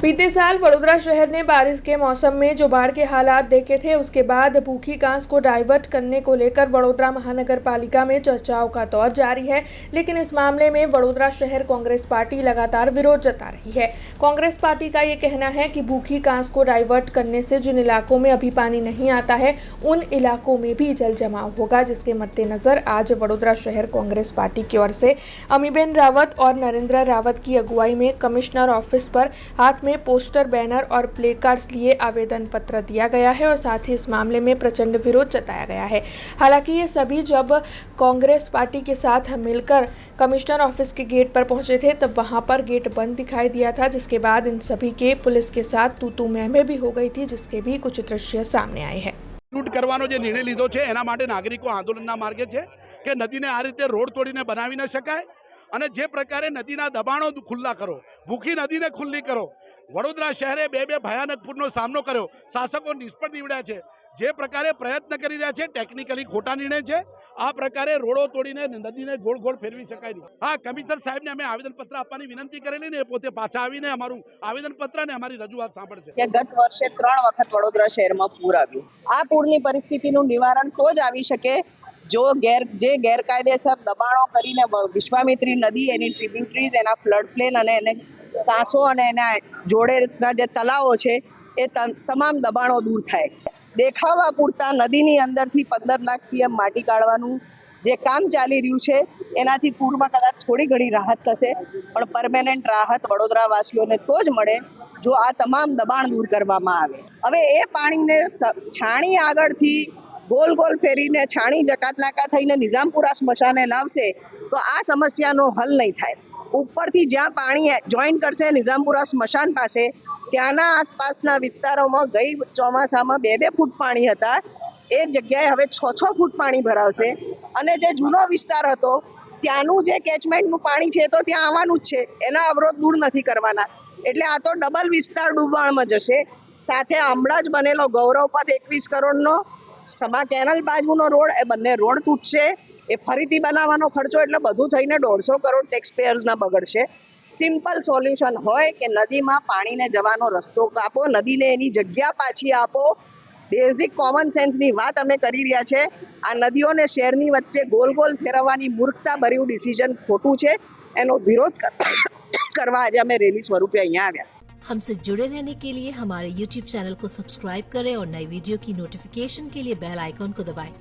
बीते साल वडोदरा शहर ने बारिश के मौसम में जो बाढ़ के हालात देखे थे, उसके बाद भूखी घास को डाइवर्ट करने को लेकर वडोदरा महानगर पालिका में चर्चाओं का दौर जारी है। लेकिन इस मामले में वडोदरा शहर कांग्रेस पार्टी लगातार विरोध जता रही है। कांग्रेस पार्टी का ये कहना है कि भूखी घास को डाइवर्ट करने से जिन इलाकों में अभी पानी नहीं आता है, उन इलाकों में भी जल जमाव होगा, जिसके मद्देनजर आज वडोदरा शहर कांग्रेस पार्टी की ओर से अमीबेन रावत और नरेंद्र रावत की अगुवाई में कमिश्नर ऑफिस पर हाथ में पोस्टर, बैनर और प्ले कार्ड्स लिए आवेदन पत्र दिया गया है और साथ ही इस मामले में प्रचंड विरोध जताया गया है। हालांकि ये सभी जब कांग्रेस पार्टी के साथ मिलकर कमिश्नर ऑफिस के गेट पर पहुंचे थे, तब वहां पर गेट बंद दिखाई दिया था, जिसके बाद इन सभी के पुलिस के साथ तू-तू मैं-मैं भी हो गई थी, जिसके भी कुछ दृश्य सामने आए हैं। लूट करવાનો જે નિર્ણય લીધો છે એના માટે નાગરિકો આંદોલનના માર્ગે છે કે નદીને આ રીતે રોડ તોડીને બનાવી ન શકાય અને જે પ્રકારે નદીના દબાણો ખુલ્લા કરો, ભૂખી નદીને ખુલ્લી કરો। વડોદરા શહેરે બે ભયાનક પૂરનો સામનો કર્યો, શાસકો નિષ્ફળ નીવડ્યા છે। જે પ્રકારે પ્રયત્ન કરી રહ્યા છે ટેકનિકલી ખોટા નિર્ણય છે। આ પ્રકારે રોડો તોડીને નદીને ગોળ ગોળ ફેરવી શકાય નહીં। હા, કમિશનર સાહેબને અમે આવેદનપત્ર આપવાની વિનંતી કરેલી ને, પોતે પાછા આવીને અમારું આવેદનપત્ર ને અમારી રજૂઆત સાંભળશે। કે ગત વર્ષે 3 વખત વડોદરા શહેરમાં પૂર આવ્યું। આ પૂરની પરિસ્થિતિનું નિવારણ તો જ આવી શકે જો ગેરકાયદેસર દબાણો કરીને વિશ્વામિત્રી નદી, એની ટ્રિબ્યુટરીઝ, એના ફ્લડ પ્લેન અને એને કાંસો અને એના જોડેના જે તલાવો છે એ તમામ દબાણો દૂર થાય। દેખાવા પૂરતા નદીની અંદરથી 15 લાખ CM માટી કાઢવાનું જે કામ ચાલી રહ્યું છે, એનાથી પૂરમાં કદાચ થોડી ઘણી રાહત થશે, પણ પરમેનન્ટ રાહત વડોદરાવાસીઓને તો જ મળે જો આ તમામ દબાણ દૂર કરવામાં આવે। હવે એ પાણીને છાણી આગળથી ગોલ ગોલ ફેરીને છાણી જકાતનાકા થઈને નિઝામપુરા સ્મશાને લાવશે તો આ સમસ્યાનો હલ નહીં થાય। ઉપરથી જ્યાં પાણી જોઈન કરશે નિઝામપુરા સ્મશાન પાસે, ત્યાંના આસપાસના વિસ્તારોમાં ગઈ ચોમાસામાં 2 ફૂટ પાણી હતા, એ જગ્યાએ હવે 6 ફૂટ પાણી ભરાવશે અને જે જૂનો વિસ્તાર હતો ત્યાંનું જે કેચમેન્ટનું પાણી છે તો ત્યાં આવવાનું જ છે, એના અવરોધ દૂર નથી કરવાના। એટલે આ તો ડબલ વિસ્તાર ડૂબાણમાં જશે। સાથે હમણાં જ બનેલો ગૌરવપથ 21 કરોડનો સમા કેનલ બાજુનો રોડ, એ બંને રોડ તૂટશે। એ ફરીથી બનાવવાનો ખર્ચો એટલે બધું થઈને 150 કરોડ ટેક્સ પેયર્સના બગડશે। સિમ્પલ સોલ્યુશન હોય કે નદીમાં પાણીને જવાનો રસ્તો કાપો, નદીને એની જગ્યા પાછી આપો। બેઝિક કોમન સેન્સની વાત અમે કરી રહ્યા છે। આ નદીઓને શહેરની વચ્ચે ગોલ ગોલ ફેરવવાની મૂર્ખતા ભર્યું ડિસિઝન ખોટું છે, એનો વિરોધ કરવા આજે અમે રેલી સ્વરૂપે અહીંયા આવ્યા। हमसे जुड़े रहने के लिए हमारे YouTube चैनल को सब्सक्राइब करें और नई वीडियो की नोटिफिकेशन के लिए बेल आइकॉन को दबाएं।